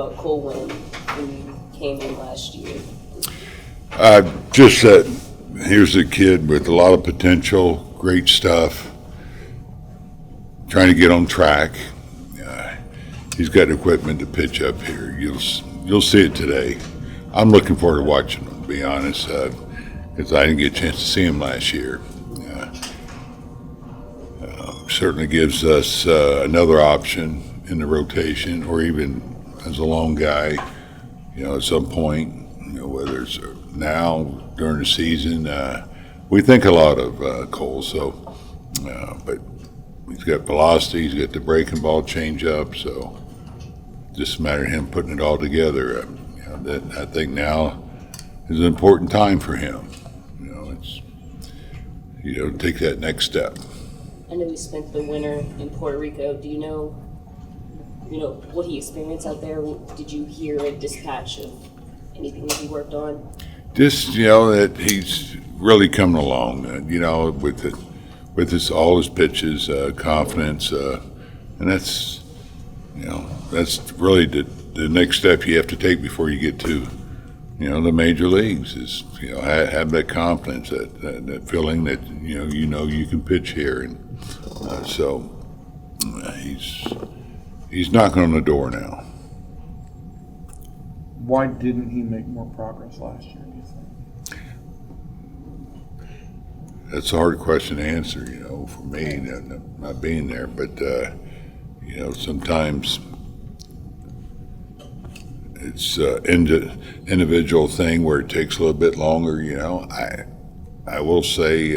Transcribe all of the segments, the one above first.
about Cole when you came in last year? Just that here's a kid with a lot of potential, great stuff, trying to get on track. He's got equipment to pitch up here. You'll see it today. I'm looking forward to watching him, to be honest, because I didn't get a chance to see him last year. Certainly gives us another option in the rotation, or even as a lone guy, at some point, whether it's now, during the season. We think a lot of Cole, but he's got velocity, he's got the breaking ball change up, so just a matter of him putting it all together. That I think now is an important time for him. It's take that next step. I know he spent the winter in Puerto Rico. Do you know what he experienced out there? Did you hear a dispatch of anything that he worked on? Just that he's really coming along. With all his pitches, confidence, and that's really the next step you have to take before you get to the major leagues. Is have that confidence, that feeling that you can pitch here, and so he's knocking on the door now. Why didn't he make more progress last year, do you think? That's a hard question to answer, for me, not being there. But, sometimes it's an individual thing where it takes a little bit longer, I will say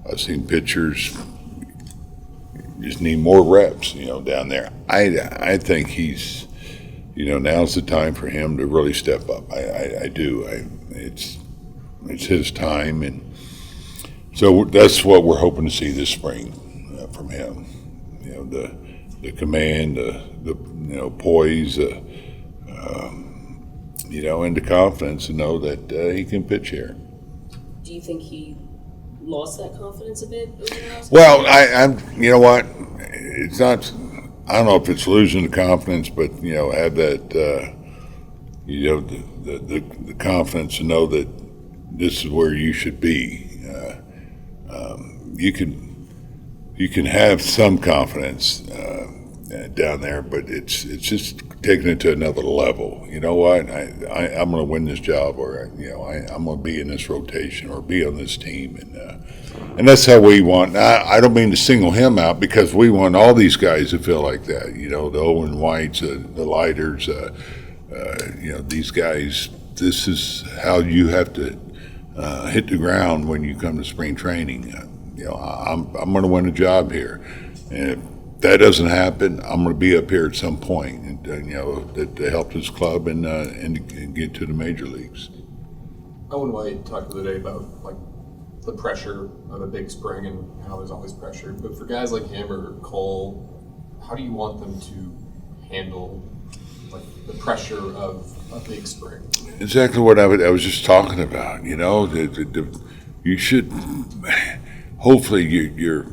I've seen pitchers just need more reps, down there. I think he's, now's the time for him to really step up. I do. It's his time, and so that's what we're hoping to see this spring from him. The command, the poise, and the confidence to know that he can pitch here. Do you think he lost that confidence a bit over the last Well, I'm. You know what? It's not. I don't know if it's losing the confidence, but have that. The confidence to know that this is where you should be. You can have some confidence down there, but it's just taking it to another level. You know what? I'm going to win this job, or I'm going to be in this rotation, or be on this team, and that's how we want. I don't mean to single him out, because we want all these guys to feel like that. The Owen Whites, the Lighters, these guys. This is how you have to hit the ground when you come to spring training. I'm going to win a job here, and if that doesn't happen, I'm going to be up here at some point, and to help this club and get to the major leagues. Owen White talked the other day about the pressure of a big spring and how there's always pressure. But for guys like him or Cole, how do you want them to handle the pressure of a big spring? Exactly what I was just talking about. You should, hopefully you're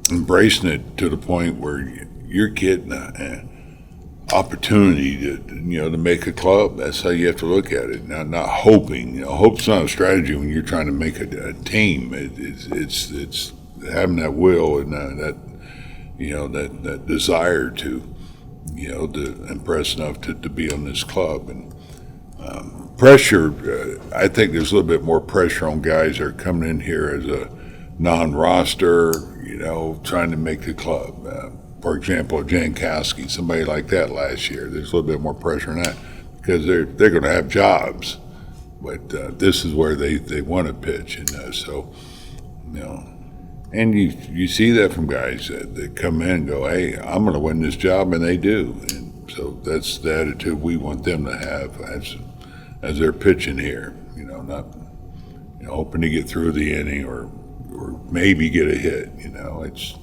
embracing it to the point where you're getting an opportunity to make a club. That's how you have to look at it. Not hoping. Hope's not a strategy when you're trying to make a team. It's having that will and that desire to impress enough to be on this club. And pressure. I think there's a little bit more pressure on guys that are coming in here as a non-roster, trying to make the club. For example, Jankowski, somebody like that last year. There's a little bit more pressure on that because they're going to have jobs, but this is where they want to pitch, and and you see that from guys that come in and go, hey, I'm going to win this job, and they do, and so that's the attitude we want them to have as they're pitching here. Not hoping to get through the inning or maybe get a hit. It's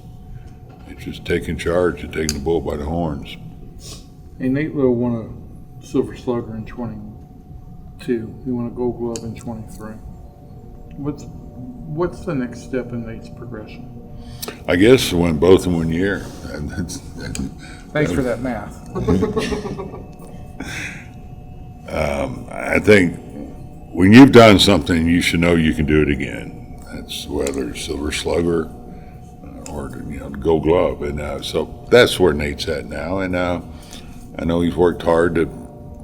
just taking charge and taking the bull by the horns. Hey, Nate Lowe won a Silver Slugger in 22. He won a Gold Glove in 23. What's the next step in Nate's progression? I guess win both in 1 year. Thanks for that math. I think when you've done something, you should know you can do it again. That's whether it's Silver Slugger or the Gold Glove, and so that's where Nate's at now. And I know he's worked hard to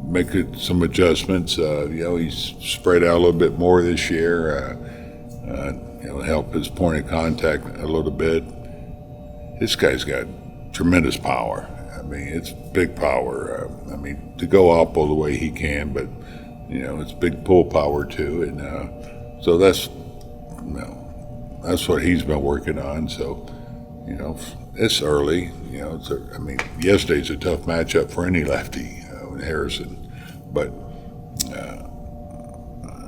make some adjustments. He's spread out a little bit more this year. Help his point of contact a little bit. This guy's got tremendous power. I mean, it's big power. To go up all the way he can, but it's big pull power too, and so that's what he's been working on. So, it's early. Yesterday's a tough matchup for any lefty, Harrison, but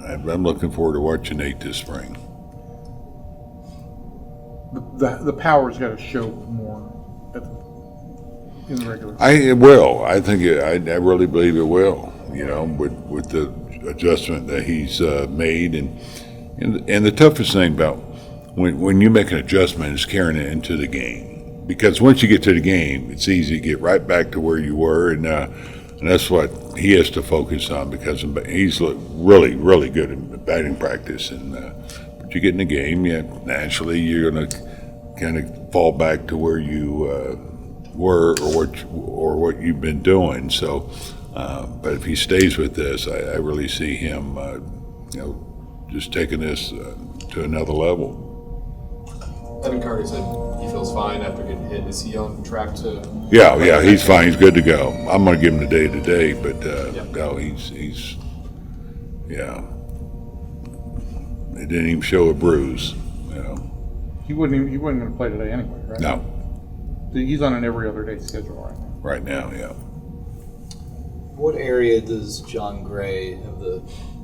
I'm looking forward to watching Nate this spring. The power's got to show more in the regular. It will. I think I really believe it will. With the adjustment that he's made, and the toughest thing about when you make an adjustment is carrying it into the game, because once you get to the game, it's easy to get right back to where you were, and that's what he has to focus on, because he's looked really, really good in batting practice, and but you get in the game, naturally you're going to kind of fall back to where you were or what you've been doing. So, but if he stays with this, I really see him, just taking this to another level. Evan Carter said he feels fine after getting hit. Is he on track to? Yeah, he's fine. He's good to go. I'm going to give him the day today, but no, he's it didn't even show a bruise. He wasn't going to play today anyway, right? No. He's on an every other day schedule right now. Right now, yeah. What area does John Gray have the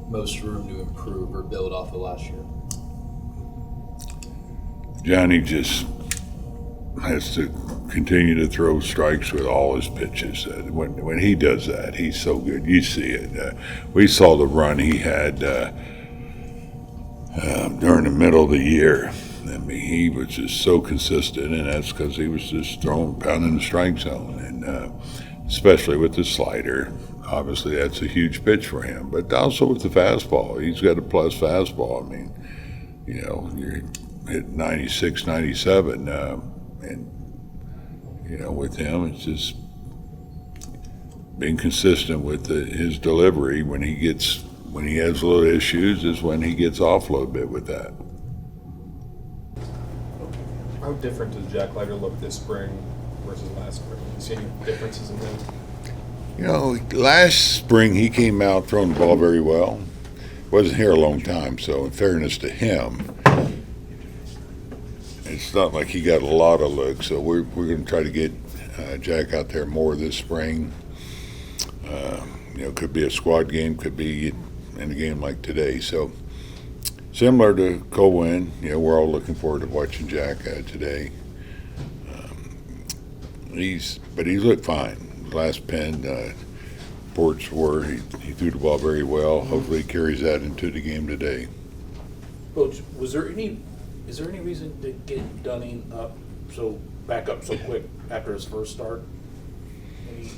most room to improve or build off of last year? Johnny just has to continue to throw strikes with all his pitches. When he does that, he's so good. You see it. We saw the run he had during the middle of the year. He was just so consistent, and that's because he was just pounding the strike zone, and especially with the slider. Obviously, that's a huge pitch for him, but also with the fastball. He's got a plus fastball. You're hitting 96, 97, and with him, it's just being consistent with his delivery. When he has little issues, is when he gets off a little bit with that. How different does Jack Leiter look this spring versus last spring? Do you see any differences in him? Last spring he came out throwing the ball very well. Wasn't here a long time, so in fairness to him, it's not like he got a lot of looks. So we're going to try to get Jack out there more this spring. Could be a squad game, could be in a game like today. So similar to Colwyn, we're all looking forward to watching Jack today. He's looked fine. Last pin, reports were he threw the ball very well. Hopefully he carries that into the game today. Coach, is there any reason to get Dunning back up so quick after his first start?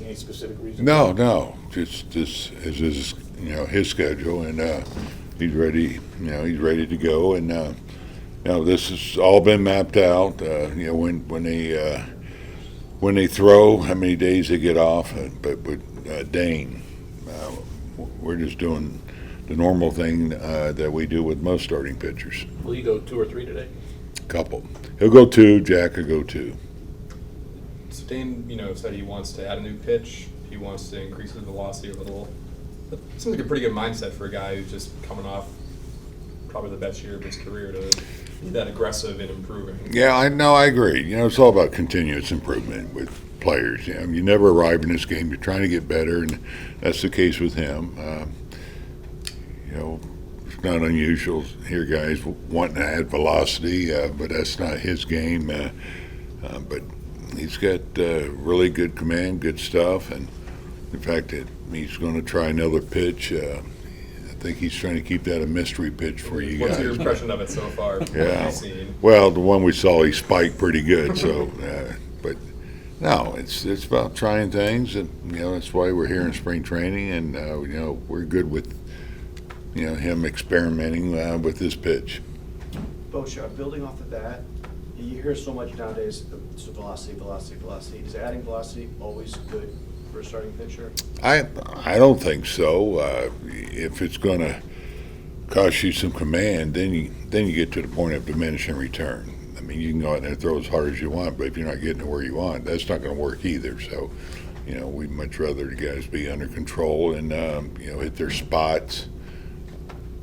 Any specific reason? No, just is his schedule, and he's ready. He's ready to go, and this has all been mapped out. When they throw, how many days they get off. But with Dane, we're just doing the normal thing that we do with most starting pitchers. Will he go 2 or 3 today? Couple. He'll go 2. Jack will go 2. So Dane, said he wants to add a new pitch. He wants to increase his velocity a little. That seems like a pretty good mindset for a guy who's just coming off probably the best year of his career to be that aggressive and improving. Yeah, I agree. It's all about continuous improvement with players. You never arrive in this game. You're trying to get better, and that's the case with him. It's not unusual to hear guys wanting to add velocity, but that's not his game. But he's got really good command, good stuff, and the fact that he's going to try another pitch, I think he's trying to keep that a mystery pitch for you guys. What's your impression of it so far? Yeah. Well, the one we saw, he spiked pretty good. So, but No, it's about trying things, and that's why we're here in spring training, and we're good with him experimenting with this pitch. Bochy, building off of that, you hear so much nowadays, it's velocity, velocity, velocity. Is adding velocity always good for a starting pitcher? I don't think so. If it's going to cost you some command, then you get to the point of diminishing return. I mean, you can go out there and throw as hard as you want, but if you're not getting to where you want, that's not going to work either. So, we'd much rather the guys be under control and hit their spots.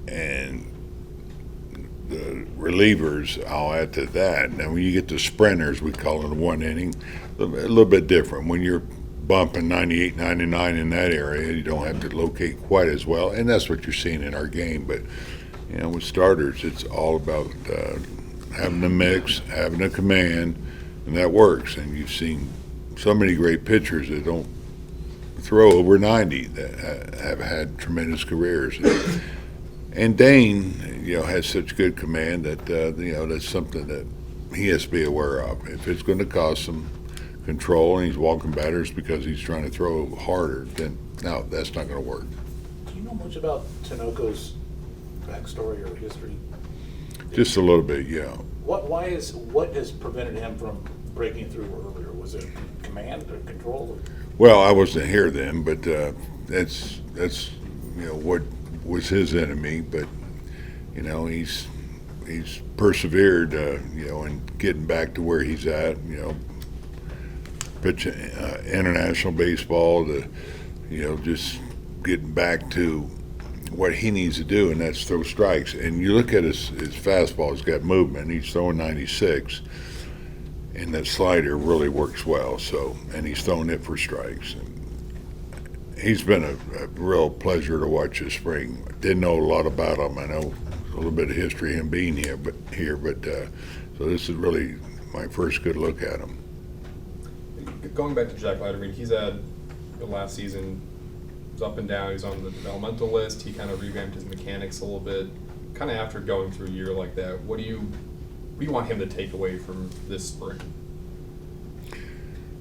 And the relievers, I'll add to that. Now, when you get to sprinters, we call it one inning, a little bit different. When you're bumping 98, 99 in that area, you don't have to locate quite as well, and that's what you're seeing in our game. But with starters, it's all about having a mix, having a command, and that works. And you've seen so many great pitchers that don't throw over 90 that have had tremendous careers. And Dane, has such good command that that's something that he has to be aware of. If it's going to cost him control and he's walking batters because he's trying to throw harder, then no, that's not going to work. Do you know much about Tinoco's backstory or history? Just a little bit, yeah. What has prevented him from breaking through earlier? Was it command or control? Well, I wasn't here then, but that's what was his enemy. But he's persevered, in getting back to where he's at. Pitching international baseball to, just getting back to what he needs to do, and that's throw strikes. And you look at his fastball; it's got movement. He's throwing 96, and that slider really works well. So, and he's throwing it for strikes. And he's been a real pleasure to watch this spring. Didn't know a lot about him. I know a little bit of history of him being here, but so this is really my first good look at him. Going back to Jack Leiter, I mean, he's had the last season was up and down. He's on the developmental list. He kind of revamped his mechanics a little bit. Kind of after going through a year like that, what do you want him to take away from this spring?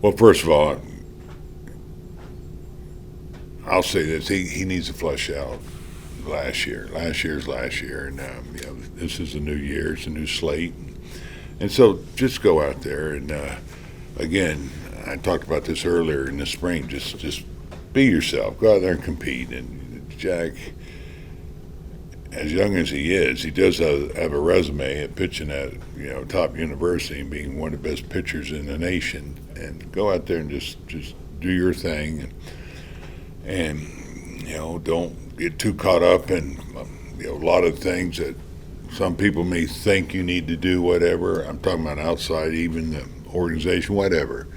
Well, first of all, I'll say this: he needs to flush out last year. Last year's last year, and this is a new year. It's a new slate, and so just go out there and again. I talked about this earlier in the spring. Just be yourself. Go out there and compete. And Jack, as young as he is, he does have a resume at pitching at top university and being one of the best pitchers in the nation. And go out there and just do your thing. And don't get too caught up in a lot of things that some people may think you need to do. Whatever. I'm talking about outside, even the organization, whatever.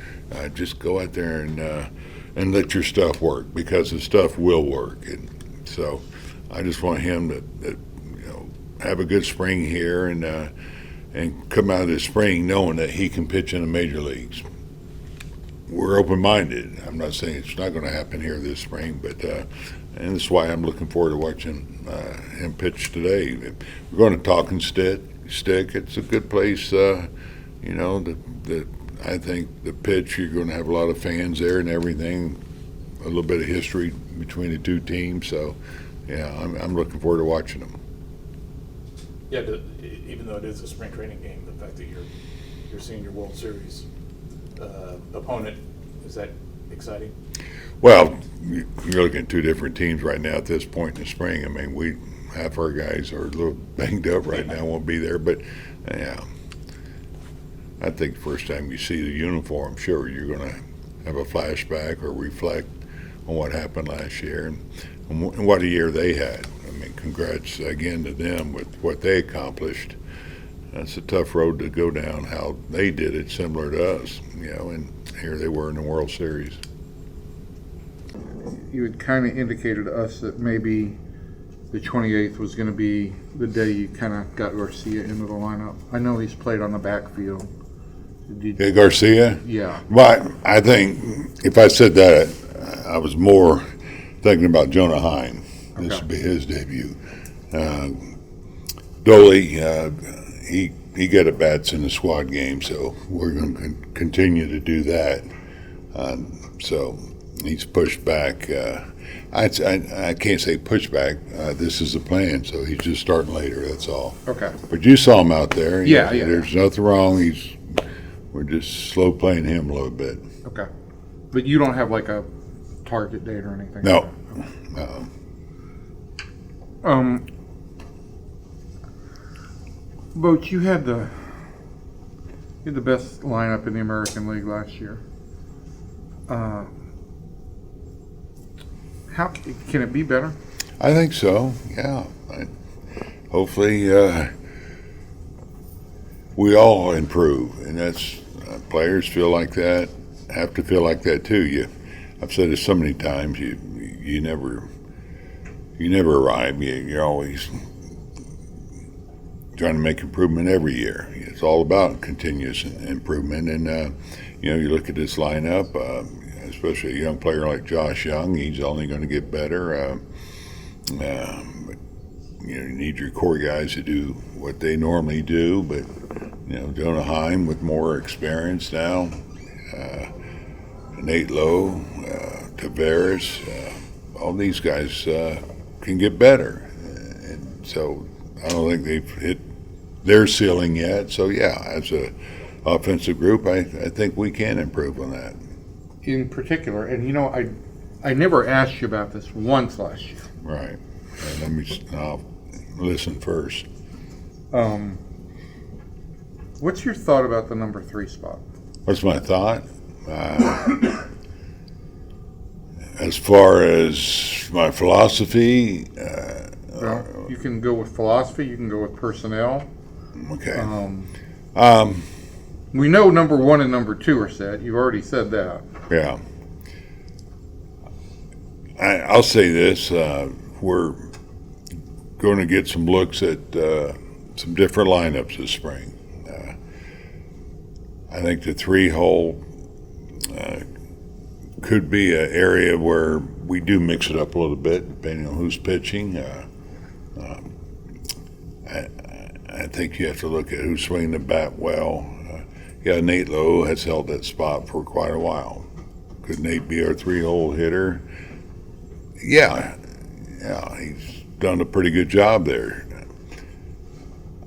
Just go out there and let your stuff work, because the stuff will work. And so I just want him to have a good spring here and come out of the spring knowing that he can pitch in the major leagues. We're open-minded. I'm not saying it's not going to happen here this spring, but and that's why I'm looking forward to watching him pitch today. We're going to Talking Stick. It's a good place. I think the pitch, you're going to have a lot of fans there and everything, a little bit of history between the two teams. So, yeah, I'm looking forward to watching them. Yeah, even though it is a spring training game, the fact that you're seeing your World Series opponent, is that exciting? Well, you're looking at two different teams right now at this point in the spring. I mean, half our guys are a little banged up right now, won't be there, but yeah. I think the first time you see the uniform, sure, you're going to have a flashback or reflect on what happened last year and what a year they had. I mean, congrats again to them with what they accomplished. That's a tough road to go down, how they did it, similar to us, and here they were in the World Series. You had kind of indicated to us that maybe the 28th was going to be the day you kind of got Garcia into the lineup. I know he's played on the backfield. Hey, Garcia? Yeah. But I think if I said that, I was more thinking about Jonah Hine. This Okay. would be his debut. Doley, he got at bats in the squad game, so we're going to continue to do that. So he's pushed back. I can't say push back. This is the plan, so he's just starting later. That's all. Okay. But you saw him out there. Yeah. There's nothing wrong. We're just slow playing him a little bit. Okay. But you don't have like a target date or anything? No. Boch, you had the best lineup in the American League last year. How can it be better? I think so. Yeah. Hopefully, we all improve, and that's players feel like that. Have to feel like that too. I've said it so many times. You never arrive. You're always trying to make improvement every year. It's all about continuous improvement, and you look at this lineup. Especially a young player like Josh Young, he's only going to get better. But, you need your core guys to do what they normally do, but Jonah Heim with more experience now, Nate Lowe, Tavares, all these guys can get better, and so I don't think they've hit their ceiling yet. So yeah, as a offensive group, I think we can improve on that. In particular, and I never asked you about this once last year. Right. I'll listen first. What's your thought about the number 3 spot? What's my thought? As far as my philosophy, Well, you can go with philosophy. You can go with personnel. okay. We know number 1 and number 2 are set. You've already said that. Yeah. I'll say this. We're going to get some looks at some different lineups this spring. I think the 3-hole could be an area where we do mix it up a little bit, depending on who's pitching. I think you have to look at who's swinging the bat well. Nate Lowe has held that spot for quite a while. Could Nate be our 3-hole hitter? Yeah, he's done a pretty good job there.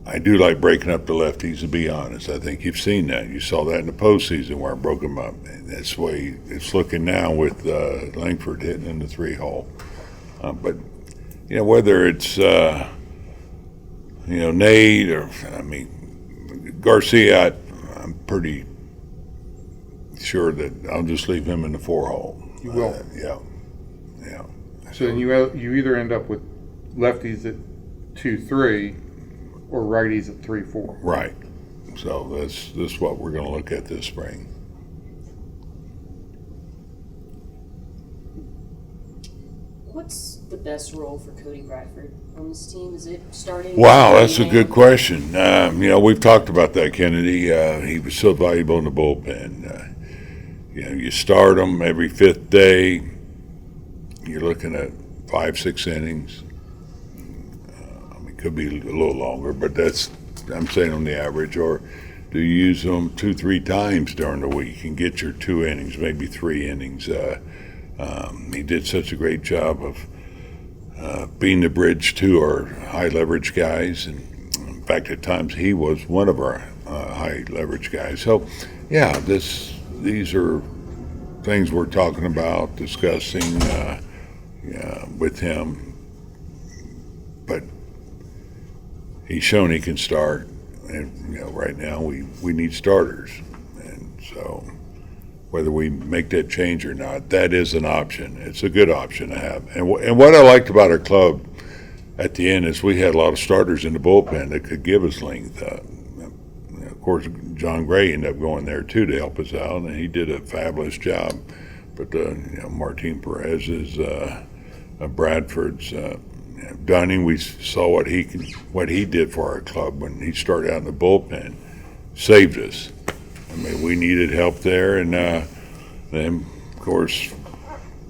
I do like breaking up the lefties, to be honest. I think you've seen that. You saw that in the postseason where I broke them up. And that's the way it's looking now with Langford hitting in the 3-hole. But, whether it's, Nate or, Garcia, I'm pretty sure that I'll just leave him in the 4-hole. You will? Yeah. So then you either end up with lefties at 2-3 or righties at 3-4. Right. So this is what we're going to look at this spring. What's the best role for Cody Bradford on this team? Is it starting? Wow, that's a good question. We've talked about that, Kennedy. He was so valuable in the bullpen. You start him every 5th day. You're looking at 5-6 innings. It could be a little longer, but I'm saying on the average. Or do you use them 2-3 times during the week and get your 2 innings, maybe 3 innings? He did such a great job of being the bridge to our high leverage guys, and in fact, at times he was one of our high leverage guys. So, yeah, these are things we're talking about, discussing with him. But he's shown he can start, and right now we need starters, and so whether we make that change or not, that is an option. It's a good option to have. And what I liked about our club at the end is we had a lot of starters in the bullpen that could give us length. Of course, John Gray ended up going there too to help us out, and he did a fabulous job. But Martin Perez's, Bradford's, Dunning, we saw what he did for our club when he started out in the bullpen, saved us. We needed help there, and then, of course,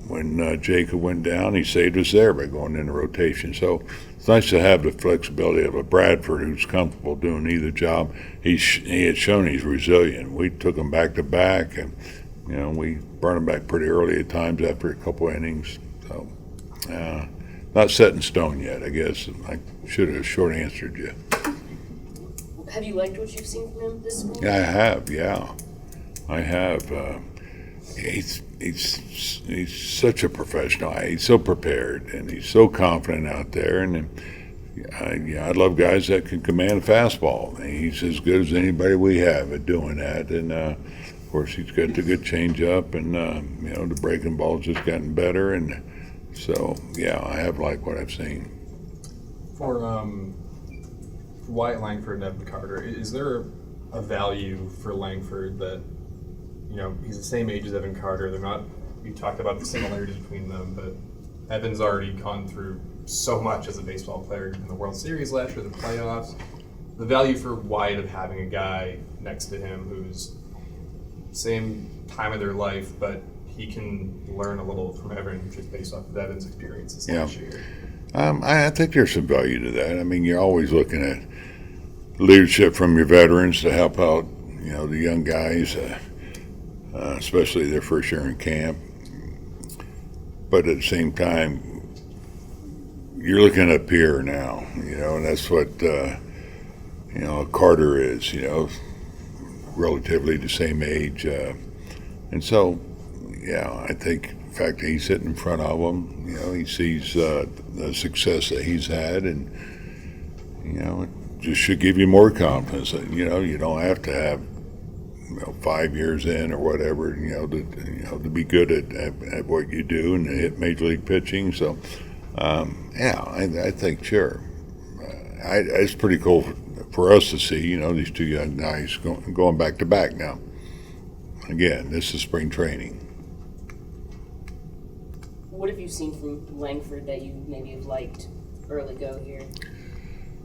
when Jacob went down, he saved us there by going into rotation. So it's nice to have the flexibility of a Bradford who's comfortable doing either job. He had shown he's resilient. We took him back to back, and You know, we brought him back pretty early at times after a couple innings. So, not set in stone yet, I guess. I should have short answered you. Have you liked what you've seen from him this spring? I have, yeah. I have. He's such a professional. He's so prepared, and he's so confident out there. And I love guys that can command a fastball. He's as good as anybody we have at doing that. And of course, he's got the good changeup, and you know, the breaking ball's just gotten better. And so, yeah, I have liked what I've seen. For Wyatt Langford and Evan Carter, is there a value for Langford that, you know, he's the same age as Evan Carter? They're not. We talked about the similarities between them, but Evan's already gone through so much as a baseball player in the World Series last year, the playoffs. The value for Wyatt of having a guy next to him who's same time of their life, but he can learn a little from Evan just based off of Evan's experiences last year. I think there's some value to that. I mean, you're always looking at leadership from your veterans to help out, you know, the young guys, especially their first year in camp. But at the same time, you're looking at a peer now, you know, and that's what, you know, Carter is, you know, relatively the same age. And so, yeah, I think the fact that he's sitting in front of him, you know, he sees the success that he's had, and, you know, it just should give you more confidence that, you know, you don't have to have, you know, 5 years in or whatever, you know, to be good at what you do and to hit major league pitching. So, yeah, I think sure, it's pretty cool for us to see, you know, these two young guys going back to back now. Again, this is spring training. What have you seen from Langford that you maybe have liked early go here?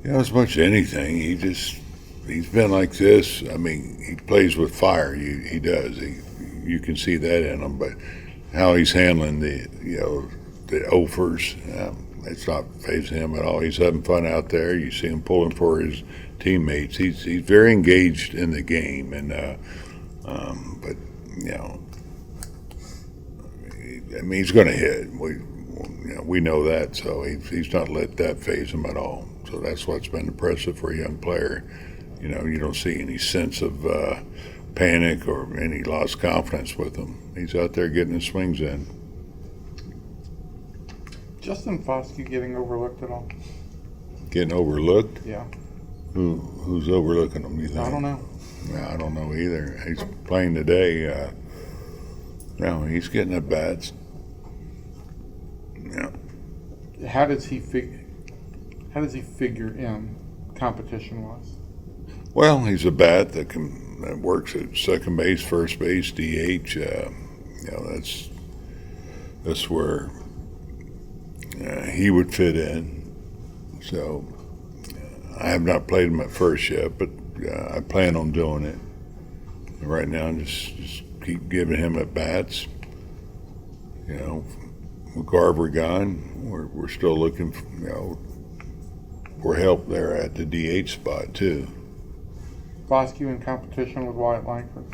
You know, as much as anything, he's been like this. I mean, he plays with fire. He does. You can see that in him. But how he's handling the, you know, the offers, it's not phasing him at all. He's having fun out there. You see him pulling for his teammates. He's very engaged in the game. And but you know, I mean, he's going to hit. We know that. So he's not let that phase him at all. So that's what's been impressive for a young player. You know, you don't see any sense of panic or any lost confidence with him. He's out there getting his swings in. Justin Foskey getting overlooked at all? Getting overlooked? Yeah. Who's overlooking him, you think? I don't know. Yeah, I don't know either. He's playing today. No, he's getting at bats. Yeah. How does he figure in competition-wise? Well, he's a bat that works at second base, first base, DH. You know, that's where he would fit in. So I have not played him at first yet, but I plan on doing it. And right now, just keep giving him at bats. You know, with Garver gone, we're still looking for, you know, for help there at the DH spot too. Foskey in competition with Wyatt Langford?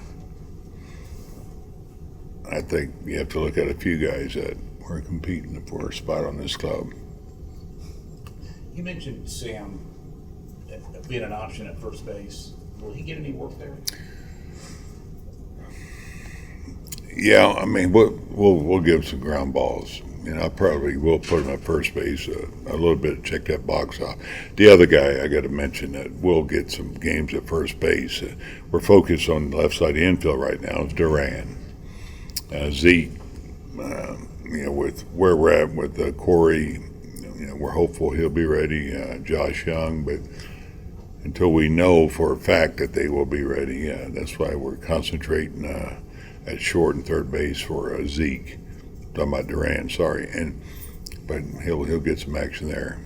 I think you have to look at a few guys that are competing for a spot on this club. You mentioned Sam being an option at first base. Will he get any work there? Yeah, I mean, we'll give some ground balls. You know, I probably will put him at first base a little bit, check that box off. The other guy I got to mention that will get some games at first base. We're focused on the left side of the infield right now is Duran. Zeke, you know, with where we're at with Corey, you know, we're hopeful he'll be ready. Josh Young, but until we know for a fact that they will be ready, that's why we're concentrating at short and third base for Zeke. Talking about Duran, sorry, but he'll get some action there.